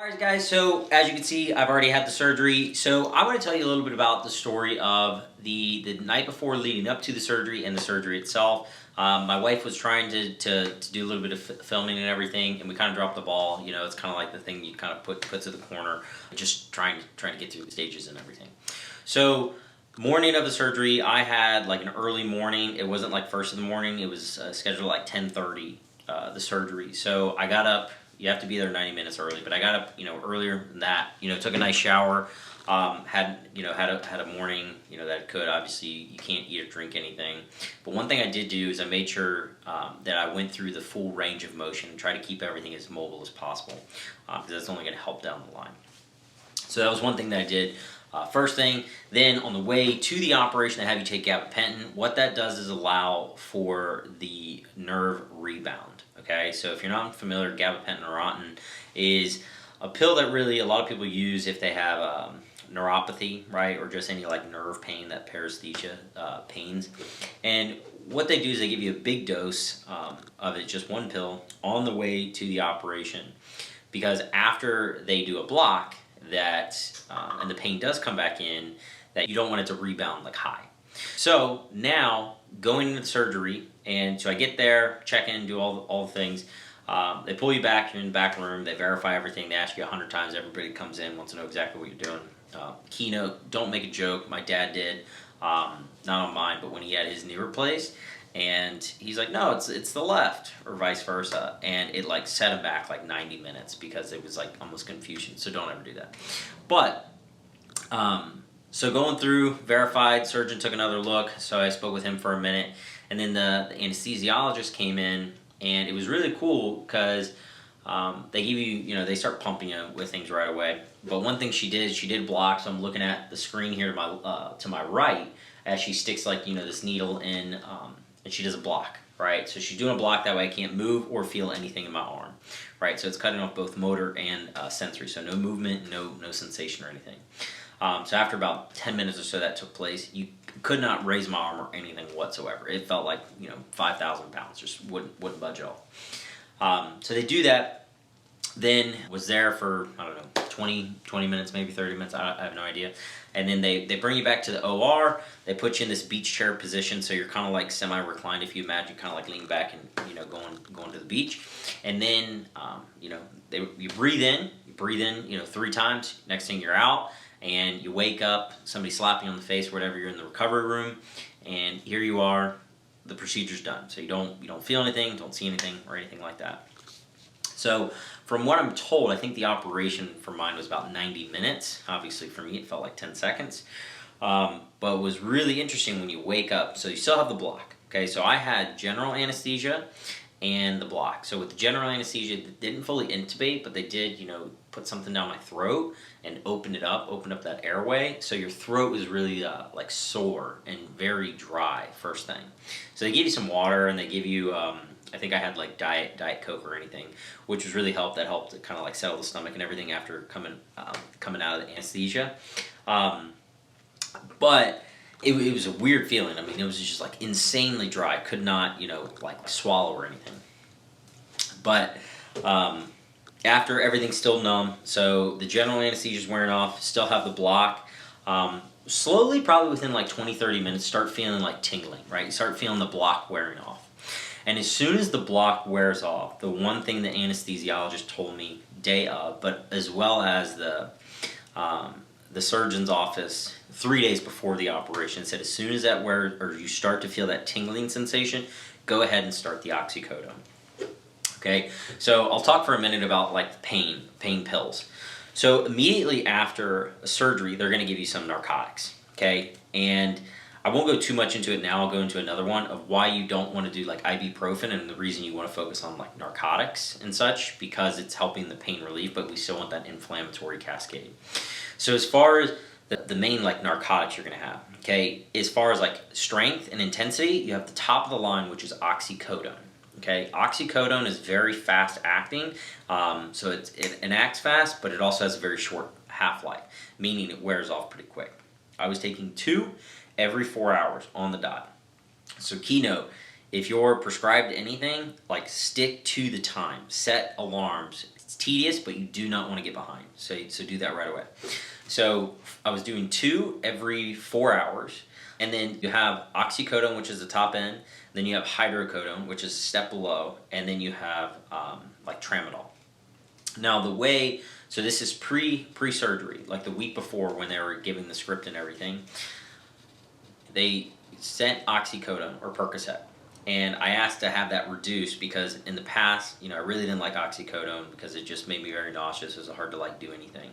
Alright guys, so as you can see, I've already had the surgery. So I want to tell you a little bit about the story of the night before leading up to the surgery and the surgery itself. My wife was trying to do a little bit of filming and everything, and we kind of dropped the ball. You know, it's kind of like the thing you kind of put to the corner, just trying to get through the stages and everything. So morning of the surgery, I had like an early morning. It wasn't like first in the morning. It was scheduled like 10:30, the surgery. So I got up. You have to be there 90 minutes early, but I got up, earlier than that. Took a nice shower, had a morning, that I could. Obviously, you can't eat or drink anything. But one thing I did do is I made sure that I went through the full range of motion and try to keep everything as mobile as possible, because that's only going to help down the line. So that was one thing that I did. First thing, then on the way to the operation, they have you take gabapentin. What that does is allow for the nerve rebound. Okay, so if you're not familiar, gabapentin or Neurontin is a pill that really a lot of people use if they have neuropathy, right, or just any like nerve pain, that paresthesia pains. And what they do is they give you a big dose of it, just one pill, on the way to the operation, because after they do a block, that and the pain does come back in, that you don't want it to rebound like high. So now going into the surgery, and so I get there, check in, do all the things. They pull you back, you're in the back room, they verify everything, they ask you 100 times, everybody comes in, wants to know exactly what you're doing. Keynote, don't make a joke. My dad did, not on mine, but when he had his knee replaced, and he's like, no, it's the left, or vice versa, and it like set him back like 90 minutes because it was like almost confusion. So don't ever do that. But so going through, verified, surgeon took another look, so I spoke with him for a minute, and then the anesthesiologist came in, and it was really cool because they give you, they start pumping you with things right away. But one thing she did block, so I'm looking at the screen here to my right as she sticks like, this needle in, and she does a block, right? So she's doing a block, that way I can't move or feel anything in my arm, right? So it's cutting off both motor and sensory, so no movement, no sensation or anything. So after about 10 minutes or so that took place, you could not raise my arm or anything whatsoever. It felt like, 5,000 pounds, just wouldn't budge at all. So they do that, then was there for, I don't know, 20 minutes, maybe 30 minutes, I have no idea. And then they bring you back to the OR, they put you in this beach chair position, so you're kind of like semi-reclined, if you imagine, kind of like leaning back and, going to the beach. And then, you breathe in, 3 times, next thing you're out, and you wake up, somebody slapping you on the face, whatever, you're in the recovery room, and here you are, the procedure's done. So you don't feel anything, don't see anything, or anything like that. So from what I'm told, I think the operation for mine was about 90 minutes. Obviously for me it felt like 10 seconds. But it was really interesting when you wake up. So you still have the block. Okay, so I had general anesthesia and the block. So with the general anesthesia, they didn't fully intubate, but they did, put something down my throat and open up that airway. So your throat was really like sore and very dry first thing. So they give you some water, and they give you, I think I had like Diet Coke or anything, which was really helped. That helped to kind of like settle the stomach and everything after coming out of the anesthesia. But it was a weird feeling. I mean, it was just like insanely dry. I could not, like swallow or anything. But after, everything's still numb, so the general anesthesia is wearing off, still have the block. Slowly, probably within like 20-30 minutes, start feeling like tingling, right? You start feeling the block wearing off. And as soon as the block wears off, the one thing the anesthesiologist told me day of, but as well as the surgeon's office 3 days before the operation, said as soon as that wears, or you start to feel that tingling sensation, go ahead and start the oxycodone. Okay, so I'll talk for a minute about like pain pills. So immediately after a surgery, they're going to give you some narcotics. Okay, and I won't go too much into it now. I'll go into another one of why you don't want to do like ibuprofen, and the reason you want to focus on like narcotics and such, because it's helping the pain relief, but we still want that inflammatory cascade. So as far as the main like narcotics you're going to have, okay, as far as like strength and intensity, you have the top of the line, which is oxycodone. Okay, oxycodone is very fast acting, so it acts fast, but it also has a very short half-life, meaning it wears off pretty quick. I was taking 2 every 4 hours on the dot. So keynote, if you're prescribed anything, like stick to the time, set alarms, tedious, but you do not want to get behind. So do that right away. So I was doing 2 every 4 hours. And then you have oxycodone, which is the top end. Then you have hydrocodone, which is a step below. And then you have like tramadol. Now so this is pre-surgery, like the week before when they were giving the script and everything. They sent oxycodone or Percocet. And I asked to have that reduced because in the past, I really didn't like oxycodone because it just made me very nauseous. It was hard to do anything.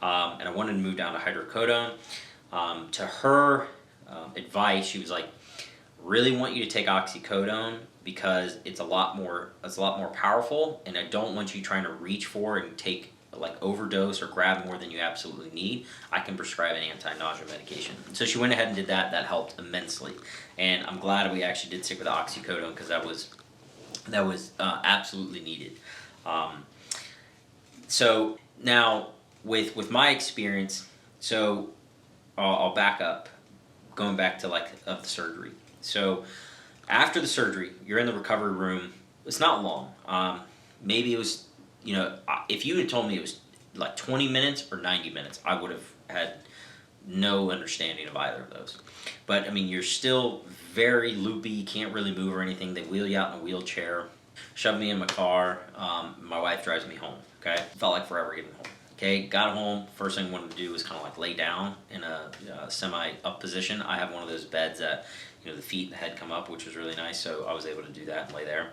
And I wanted to move down to hydrocodone. To her advice, she was like, really want you to take oxycodone because it's a lot more powerful, and I don't want you trying to reach for and take overdose or grab more than you absolutely need. I can prescribe an anti-nausea medication. So she went ahead and did that. That helped immensely, and I'm glad we actually did stick with oxycodone because that was absolutely needed. So now with my experience, so I'll back up, going back to of the surgery. So after the surgery, you're in the recovery room. It's not long. Maybe it was, if you had told me it was 20 minutes or 90 minutes, I would have had no understanding of either of those. But I mean, you're still very loopy. You can't really move or anything. They wheel you out in a wheelchair, shove me in my car. My wife drives me home. Okay, it felt like forever getting home. Okay, got home. First thing I wanted to do was kind of lay down in a semi-up position. I have one of those beds that the feet and the head come up, which was really nice. So I was able to do that and lay there.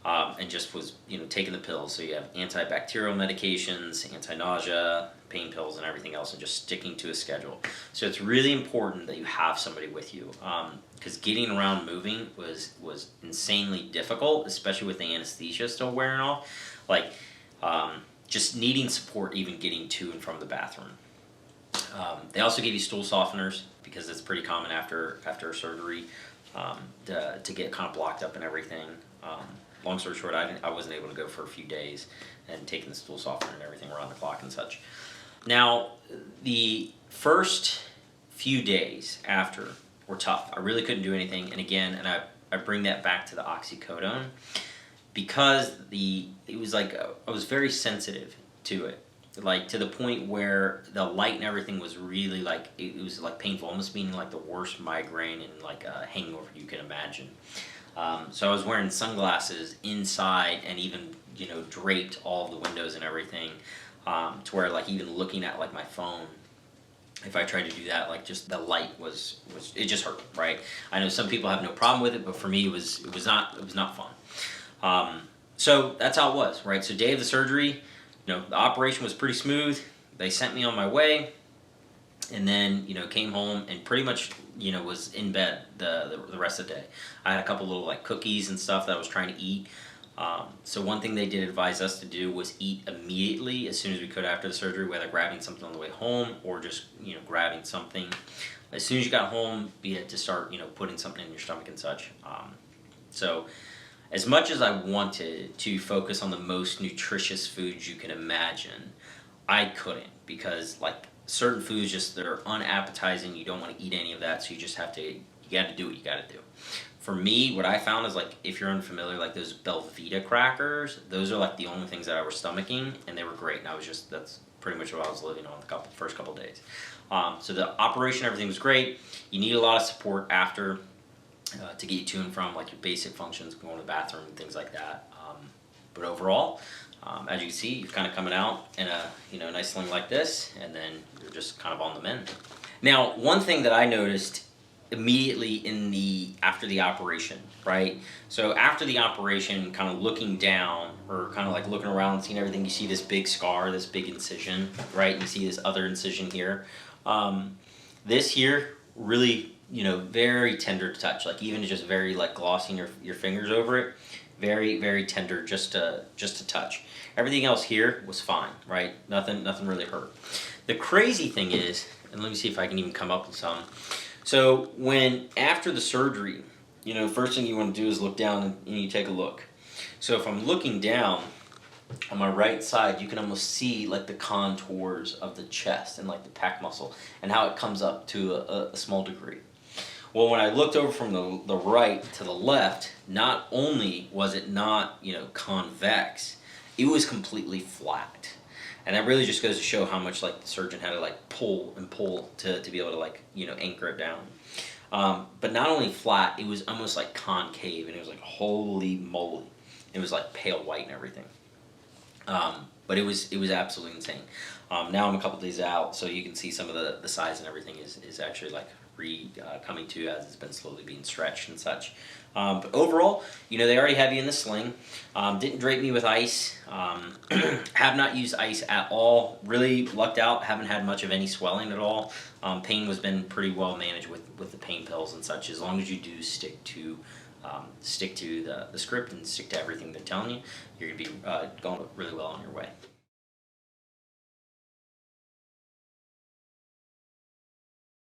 And just was, taking the pills. So you have antibacterial medications, anti-nausea, pain pills, and everything else, and just sticking to a schedule. So it's really important that you have somebody with you, because getting around, moving was insanely difficult, especially with the anesthesia still wearing off. Just needing support, even getting to and from the bathroom. They also give you stool softeners because it's pretty common after a surgery to get kind of blocked up and everything. Long story short, I wasn't able to go for a few days and taking the stool softener and everything around the clock and such. Now, the first few days after were tough. I really couldn't do anything. And again, I bring that back to the oxycodone because it was I was very sensitive to it. To the point where the light and everything was really it was painful, almost meaning the worst migraine and a hangover you can imagine. So I was wearing sunglasses inside and even, draped all of the windows and everything, to where even looking at my phone, if I tried to do that, just the light it just hurt, right? I know some people have no problem with it, but for me it was not fun. So that's how it was, right? So day of the surgery, the operation was pretty smooth. They sent me on my way, and then came home and pretty much was in bed the rest of the day. I had a couple little cookies and stuff that I was trying to eat. So one thing they did advise us to do was eat immediately as soon as we could after the surgery, whether grabbing something on the way home or just grabbing something as soon as you got home, be it to start putting something in your stomach and such. So as much as I wanted to focus on the most nutritious foods you can imagine, I couldn't, because certain foods they're unappetizing. You don't want to eat any of that, so you got to do what you got to do. For me, what I found is if you're unfamiliar, those Belvita crackers, those are the only things that I was stomaching, and they were great. And that's pretty much what I was living on the first couple days. So the operation, everything was great. You need a lot of support after to get you to and from your basic functions, going to the bathroom and things like that. But overall, as you can see, you're kind of coming out in a nice sling like this, and then you're just kind of on the mend. Now, one thing that I noticed immediately after the operation, right? So after the operation, kind of looking down, or kind of looking around and seeing everything, you see this big scar, this big incision, right? You see this other incision here. This here, really, very tender to touch. Even just very glossing your fingers over it, very, very tender just to touch. Everything else here was fine, right? Nothing really hurt. The crazy thing is, and let me see if I can even come up with some. So after the surgery, first thing you want to do is look down and you take a look. So if I'm looking down on my right side, you can almost see the contours of the chest and the pec muscle and how it comes up to a small degree. Well, when I looked over from the right to the left, not only was it not, convex, it was completely flat. And that really just goes to show how much like the surgeon had to like pull and pull to be able to like, anchor it down. But not only flat, it was almost like concave, and it was like, holy moly. It was like pale white and everything. But it was absolutely insane. Now I'm a couple days out, so you can see some of the size and everything is actually like coming to, as it's been slowly being stretched and such. But overall, they already have you in the sling. Didn't drape me with ice. Have not used ice at all. Really lucked out. Haven't had much of any swelling at all. Pain was been pretty well managed with the pain pills and such. As long as you do stick to the script and stick to everything they're telling you, you're going to be going really well on your way.